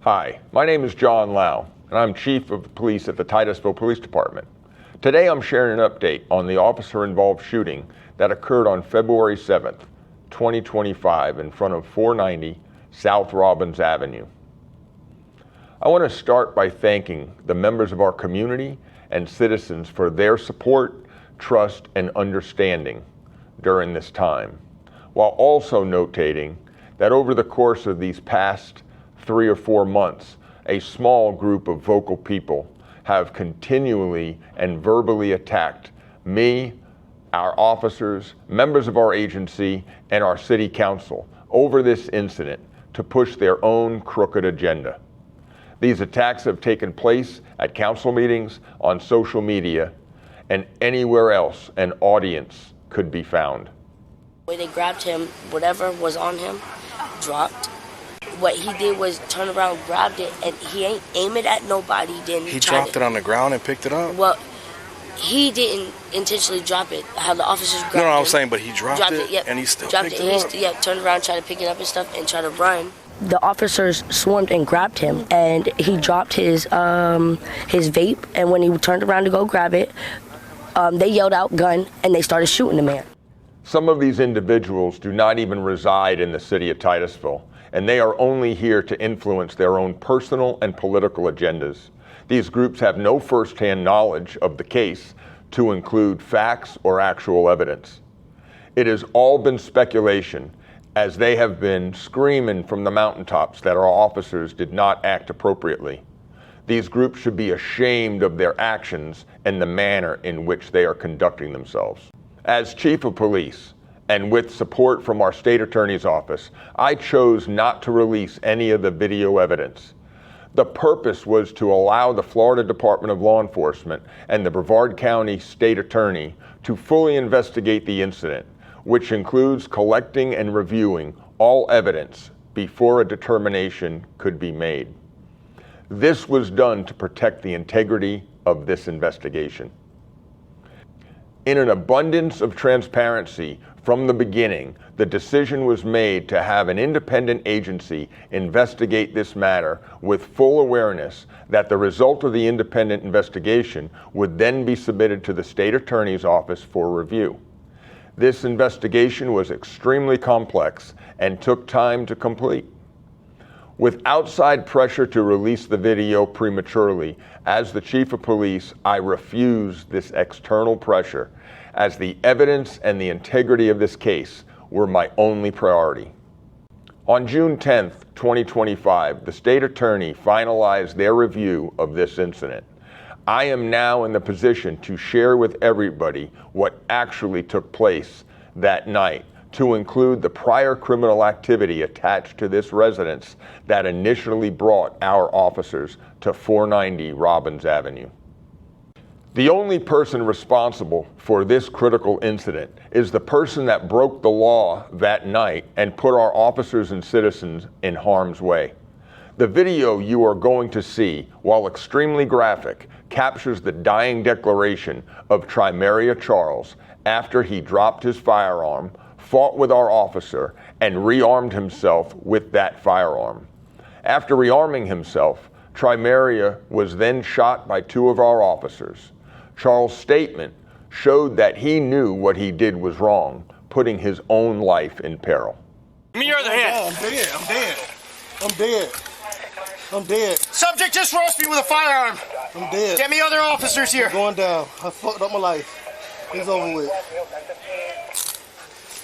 Hi, my name is John Lau, and I'm Chief of Police at the Titusville Police Department. Today I'm sharing an update on the officer-involved shooting that occurred on February 7th, 2025 in front of 490 South Robbins Avenue. I want to start by thanking the members of our community and citizens for their support, trust, and understanding during this time, while also notating that over the course of these past 3 or 4 months, a small group of vocal people have continually and verbally attacked me, our officers, members of our agency, and our city council over this incident to push their own crooked agenda. These attacks have taken place at council meetings, on social media, and anywhere else an audience could be found. When they grabbed him, whatever was on him dropped. What he did was turn around, grabbed it, and he ain't aim it at nobody. He dropped it on the ground and picked it up? Well, he didn't intentionally drop it. How the officers grabbed it. No, I'm saying, but he dropped it, yep. And he still dropped picked it up? He turned around, tried to pick it up and stuff, and tried to run. The officers swarmed and grabbed him, and he dropped his vape, and when he turned around to go grab it, they yelled out, "Gun," and they started shooting the man. Some of these individuals do not even reside in the city of Titusville, and they are only here to influence their own personal and political agendas. These groups have no firsthand knowledge of the case to include facts or actual evidence. It has all been speculation, as they have been screaming from the mountaintops that our officers did not act appropriately. These groups should be ashamed of their actions and the manner in which they are conducting themselves. As Chief of Police, and with support from our State Attorney's Office, I chose not to release any of the video evidence. The purpose was to allow the Florida Department of Law Enforcement and the Brevard County State Attorney to fully investigate the incident, which includes collecting and reviewing all evidence before a determination could be made. This was done to protect the integrity of this investigation. In an abundance of transparency from the beginning, the decision was made to have an independent agency investigate this matter with full awareness that the result of the independent investigation would then be submitted to the State Attorney's Office for review. This investigation was extremely complex and took time to complete. With outside pressure to release the video prematurely, as the Chief of Police, I refused this external pressure, as the evidence and the integrity of this case were my only priority. On June 10th, 2025, the State Attorney finalized their review of this incident. I am now in the position to share with everybody what actually took place that night, to include the prior criminal activity attached to this residence that initially brought our officers to 490 Robbins Avenue. The only person responsible for this critical incident is the person that broke the law that night and put our officers and citizens in harm's way. The video you are going to see, while extremely graphic, captures the dying declaration of Trimeria Charles after he dropped his firearm, fought with our officer, and rearmed himself with that firearm. After rearming himself, Trimeria was then shot by 2 of our officers. Charles' statement showed that he knew what he did was wrong, putting his own life in peril. Give me your other hand. I'm dead. Subject just roasted me with a firearm. I'm dead. Get me other officers here. I'm going down. I fucked up my life. It's over with.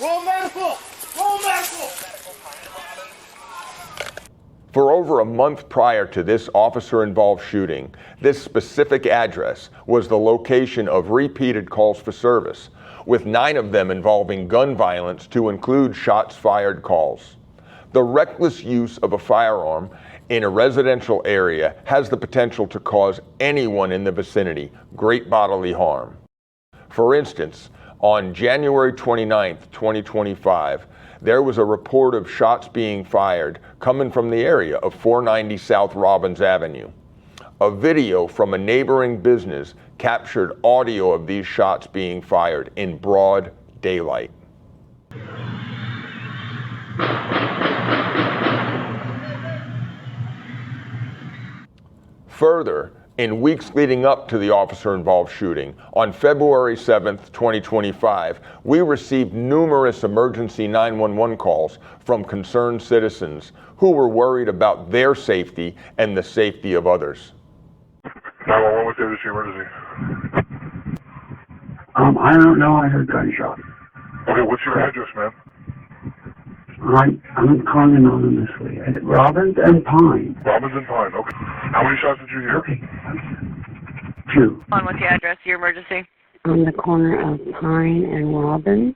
Roll medical! Roll medical! For over a month prior to this officer-involved shooting, this specific address was the location of repeated calls for service, with 9 of them involving gun violence to include shots-fired calls. The reckless use of a firearm in a residential area has the potential to cause anyone in the vicinity great bodily harm. For instance, on January 29th, 2025, there was a report of shots being fired coming from the area of 490 South Robbins Avenue. A video from a neighboring business captured audio of these shots being fired in broad daylight. Further, in weeks leading up to the officer-involved shooting, on February 7th, 2025, we received numerous emergency 911 calls from concerned citizens who were worried about their safety and the safety of others. 911, what's the emergency? I don't know. I heard gunshots. Okay, what's your address, man? I'm calling anonymously. Robbins and Pine. Robbins and Pine, okay. How many shots did you hear? Okay. 2. What's your address, your emergency? On the corner of Pine and Robbins.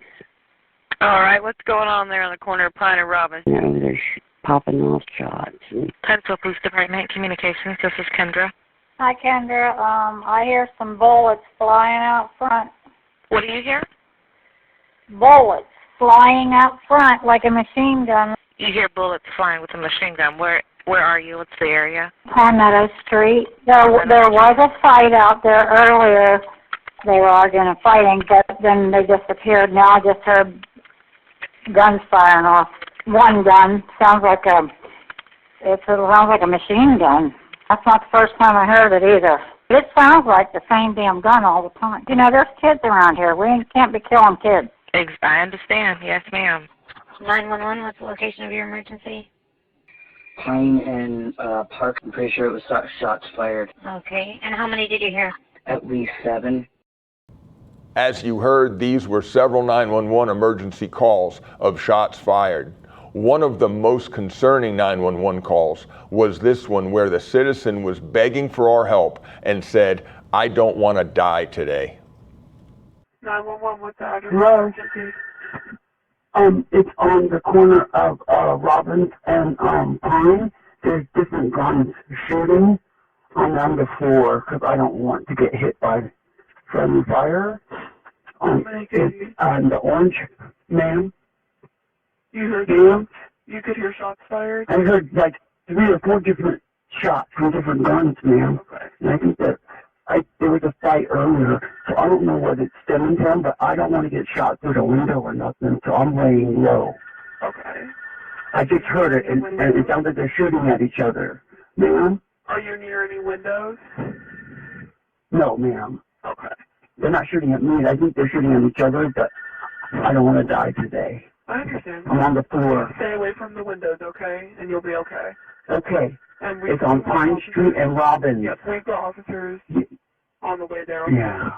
All right, what's going on there on the corner of Pine and Robbins? They're popping off shots. Titusville Police Department Communications, this is Kendra. Hi, Kendra. I hear some bullets flying out front. What do you hear? Bullets flying out front like a machine gun. You hear bullets flying with a machine gun. Where are you? What's the area? Palmetto Street. There was a fight out there earlier. They were arguing and fighting, but then they disappeared. Now I just heard guns firing off. One gun sounds like a machine gun. That's not the first time I heard it either. It sounds like the same damn gun all the time. You know, there's kids around here. We can't be killing kids. I understand. Yes, ma'am. 911, what's the location of your emergency? Pine and Park. I'm pretty sure it was shots fired. Okay, and how many did you hear? At least 7. As you heard, these were several 911 emergency calls of shots fired. One of the most concerning 911 calls was this one where the citizen was begging for our help and said, "I don't want to die today." 911, what's the address? Hello? It's on the corner of Robbins and Pine. There's different guns shooting. I'm on the floor because I don't want to get hit by friendly fire. The orange, ma'am. You heard you could hear shots fired? I heard like 3 or 4 different shots from different guns, ma'am. Okay. And I think that there was a fight earlier, so I don't know what it's stemming from, but I don't want to get shot through the window or nothing, so I'm laying low. Okay. I just heard it, and it sounds like they're shooting at each other. Ma'am? Are you near any windows? No, ma'am. Okay. They're not shooting at me. I think they're shooting at each other, but I don't want to die today. I understand. I'm on the floor. Stay away from the windows, okay? And you'll be okay. Okay. And it's on Pine Street and Robbins. Yes, we've got officers on the way there. Yeah.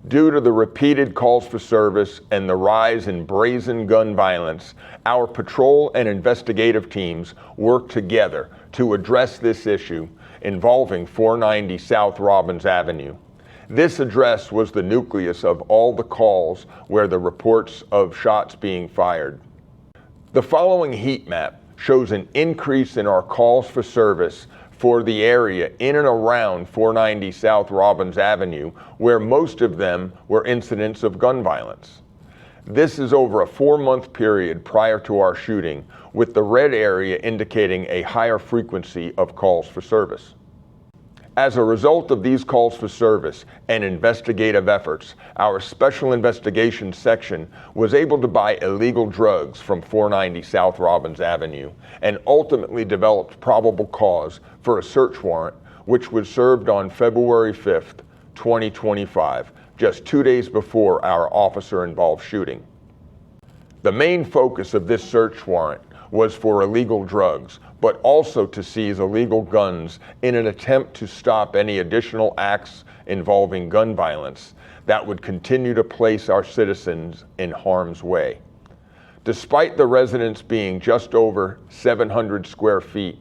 Due to the repeated calls for service and the rise in brazen gun violence, our patrol and investigative teams work together to address this issue involving 490 South Robbins Avenue. This address was the nucleus of all the calls where the reports of shots being fired. The following heat map shows an increase in our calls for service for the area in and around 490 South Robbins Avenue, where most of them were incidents of gun violence. This is over a 4-month period prior to our shooting, with the red area indicating a higher frequency of calls for service. As a result of these calls for service and investigative efforts, our Special Investigations Section was able to buy illegal drugs from 490 South Robbins Avenue and ultimately developed probable cause for a search warrant, which was served on February 5th, 2025, just 2 days before our officer-involved shooting. The main focus of this search warrant was for illegal drugs, but also to seize illegal guns in an attempt to stop any additional acts involving gun violence that would continue to place our citizens in harm's way. Despite the residence being just over 700 square feet,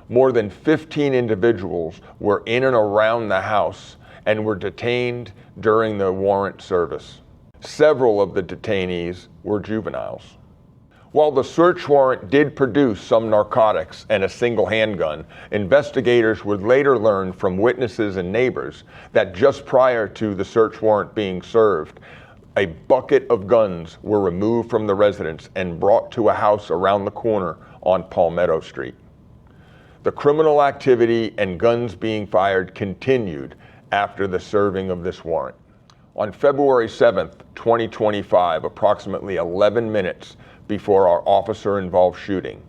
more than 15 individuals were in and around the house and were detained during the warrant service. Several of the detainees were juveniles. While the search warrant did produce some narcotics and a single handgun, investigators would later learn from witnesses and neighbors that just prior to the search warrant being served, a bucket of guns were removed from the residence and brought to a house around the corner on Palmetto Street. The criminal activity and guns being fired continued after the serving of this warrant. On February 7th, 2025, approximately 11 minutes before our officer-involved shooting,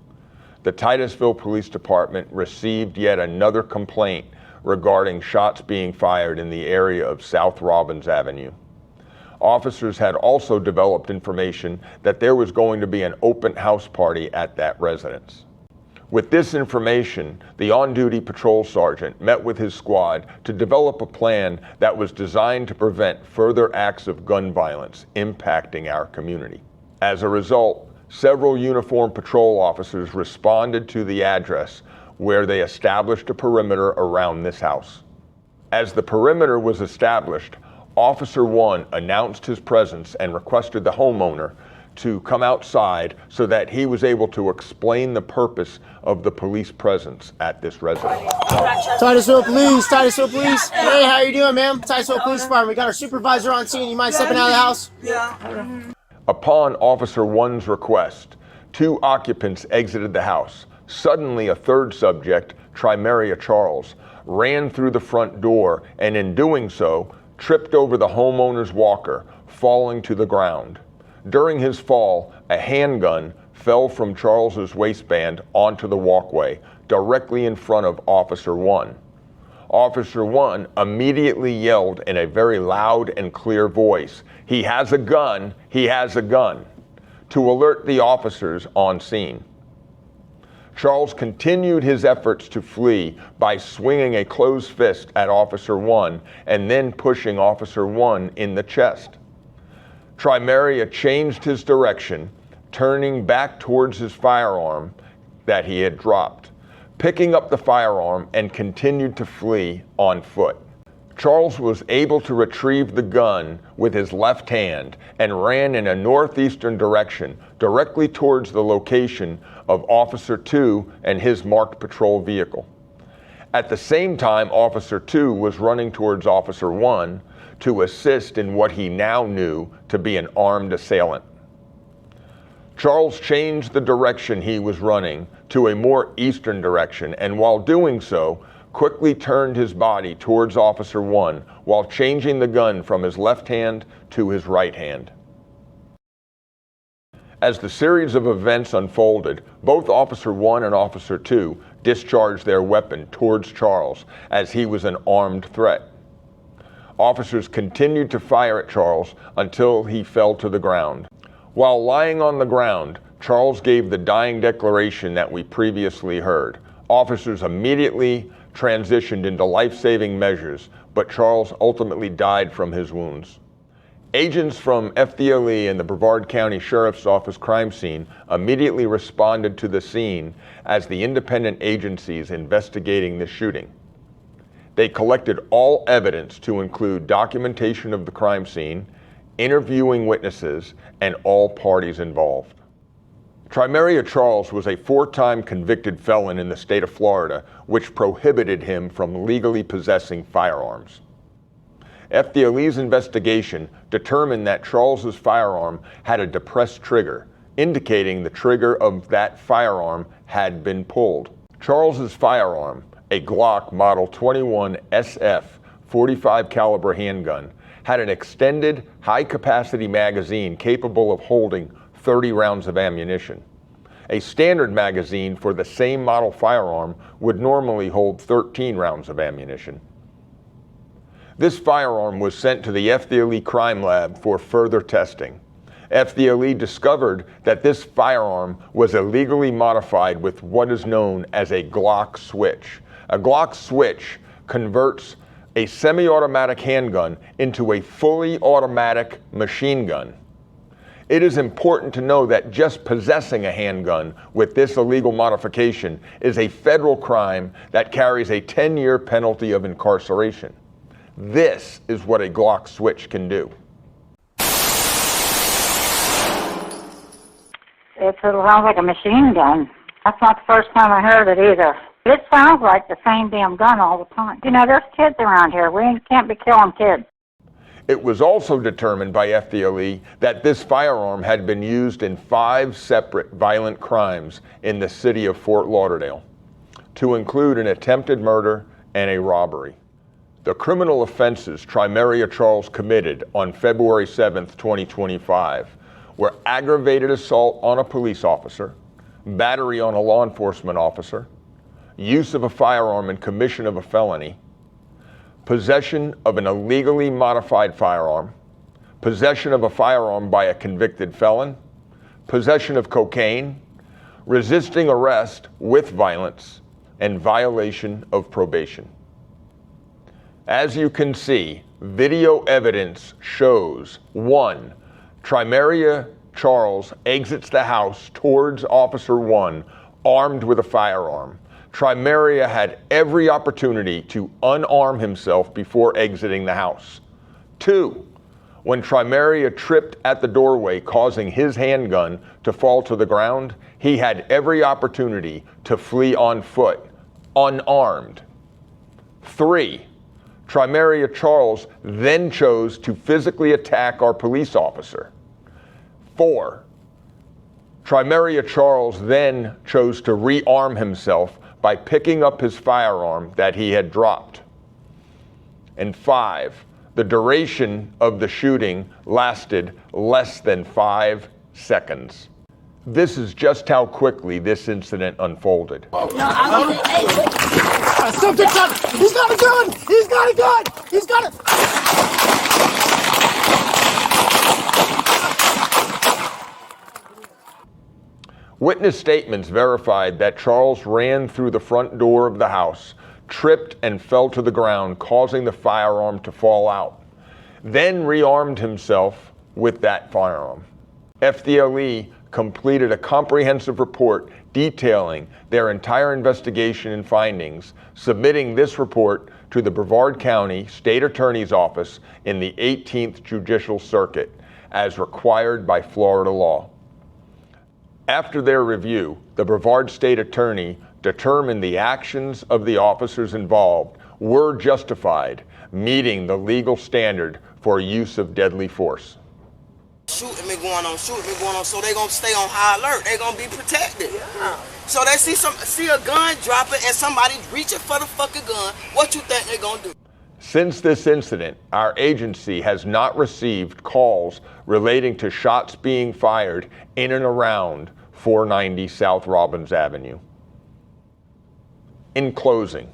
the Titusville Police Department received yet another complaint regarding shots being fired in the area of South Robbins Avenue. Officers had also developed information that there was going to be an open house party at that residence. With this information, the on-duty patrol sergeant met with his squad to develop a plan that was designed to prevent further acts of gun violence impacting our community. As a result, several uniformed patrol officers responded to the address where they established a perimeter around this house. As the perimeter was established, Officer 1 announced his presence and requested the homeowner to come outside so that he was able to explain the purpose of the police presence at this residence. Titusville Police, Titusville Police. Hey, how you doing, ma'am? Titusville Police Department. We got our supervisor on scene. You mind stepping out of the house? Yeah. Upon Officer 1's request, 2 occupants exited the house. Suddenly, a third subject, Trimeria Charles, ran through the front door and in doing so, tripped over the homeowner's walker, falling to the ground. During his fall, a handgun fell from Charles's waistband onto the walkway, directly in front of Officer 1. Officer 1 immediately yelled in a very loud and clear voice, "He has a gun, he has a gun," to alert the officers on scene. Charles continued his efforts to flee by swinging a closed fist at Officer 1 and then pushing Officer 1 in the chest. Trimeria changed his direction, turning back towards his firearm that he had dropped, picking up the firearm and continued to flee on foot. Charles was able to retrieve the gun with his left hand and ran in a northeastern direction, directly towards the location of Officer 2 and his marked patrol vehicle. At the same time, Officer 2 was running towards Officer 1 to assist in what he now knew to be an armed assailant. Charles changed the direction he was running to a more eastern direction, and while doing so, quickly turned his body towards Officer 1 while changing the gun from his left hand to his right hand. As the series of events unfolded, both Officer 1 and Officer 2 discharged their weapon towards Charles as he was an armed threat. Officers continued to fire at Charles until he fell to the ground. While lying on the ground, Charles gave the dying declaration that we previously heard. Officers immediately transitioned into life-saving measures, but Charles ultimately died from his wounds. Agents from FDLE and the Brevard County Sheriff's Office crime scene immediately responded to the scene as the independent agencies investigating the shooting. They collected all evidence to include documentation of the crime scene, interviewing witnesses, and all parties involved. Trimeria Charles was a 4-time convicted felon in the state of Florida, which prohibited him from legally possessing firearms. FDLE's investigation determined that Charles's firearm had a depressed trigger, indicating the trigger of that firearm had been pulled. Charles's firearm, a Glock Model 21 SF 45 caliber handgun, had an extended high-capacity magazine capable of holding 30 rounds of ammunition. A standard magazine for the same model firearm would normally hold 13 rounds of ammunition. This firearm was sent to the FDLE crime lab for further testing. FDLE discovered that this firearm was illegally modified with what is known as a Glock switch. A Glock switch converts a semi-automatic handgun into a fully automatic machine gun. It is important to know that just possessing a handgun with this illegal modification is a federal crime that carries a 10-year penalty of incarceration. This is what a Glock switch can do. It sounds like a machine gun. That's not the first time I heard it either. It sounds like the same damn gun all the time. You know, there's kids around here. We can't be killing kids. It was also determined by FDLE that this firearm had been used in 5 separate violent crimes in the city of Fort Lauderdale, to include an attempted murder and a robbery. The criminal offenses Trimeria Charles committed on February 7th, 2025 were aggravated assault on a police officer, battery on a law enforcement officer, use of a firearm in commission of a felony, possession of an illegally modified firearm, possession of a firearm by a convicted felon, possession of cocaine, resisting arrest with violence, and violation of probation. As you can see, video evidence shows 1. Trimeria Charles exits the house towards Officer 1 armed with a firearm. Trimeria had every opportunity to unarm himself before exiting the house. 2. When Trimeria tripped at the doorway, causing his handgun to fall to the ground, he had every opportunity to flee on foot, unarmed. 3. Trimeria Charles then chose to physically attack our police officer. 4. Trimeria Charles then chose to rearm himself by picking up his firearm that he had dropped. And 5. The duration of the shooting lasted less than 5 seconds. This is just how quickly this incident unfolded. Stop the gun! He's got a gun! He's got a gun! He's got a... Witness statements verified that Charles ran through the front door of the house, tripped and fell to the ground, causing the firearm to fall out, then rearmed himself with that firearm. FDLE completed a comprehensive report detailing their entire investigation and findings, submitting this report to the Brevard County State Attorney's Office in the 18th Judicial Circuit, as required by Florida law. After their review, the Brevard State Attorney determined the actions of the officers involved were justified, meeting the legal standard for use of deadly force. Shooting me going on, so they're going to stay on high alert. They're going to be protected. Yeah. So they see a gun dropping and somebody reaching for the fucking gun. What you think they're going to do? Since this incident, our agency has not received calls relating to shots being fired in and around 490 South Robbins Avenue. In closing,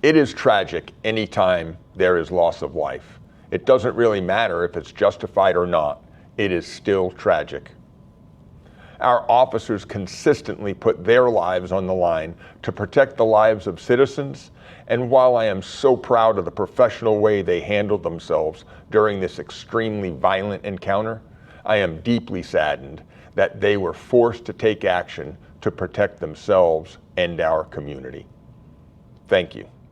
it is tragic anytime there is loss of life. It doesn't really matter if it's justified or not. It is still tragic. Our officers consistently put their lives on the line to protect the lives of citizens, and while I am so proud of the professional way they handled themselves during this extremely violent encounter, I am deeply saddened that they were forced to take action to protect themselves and our community. Thank you.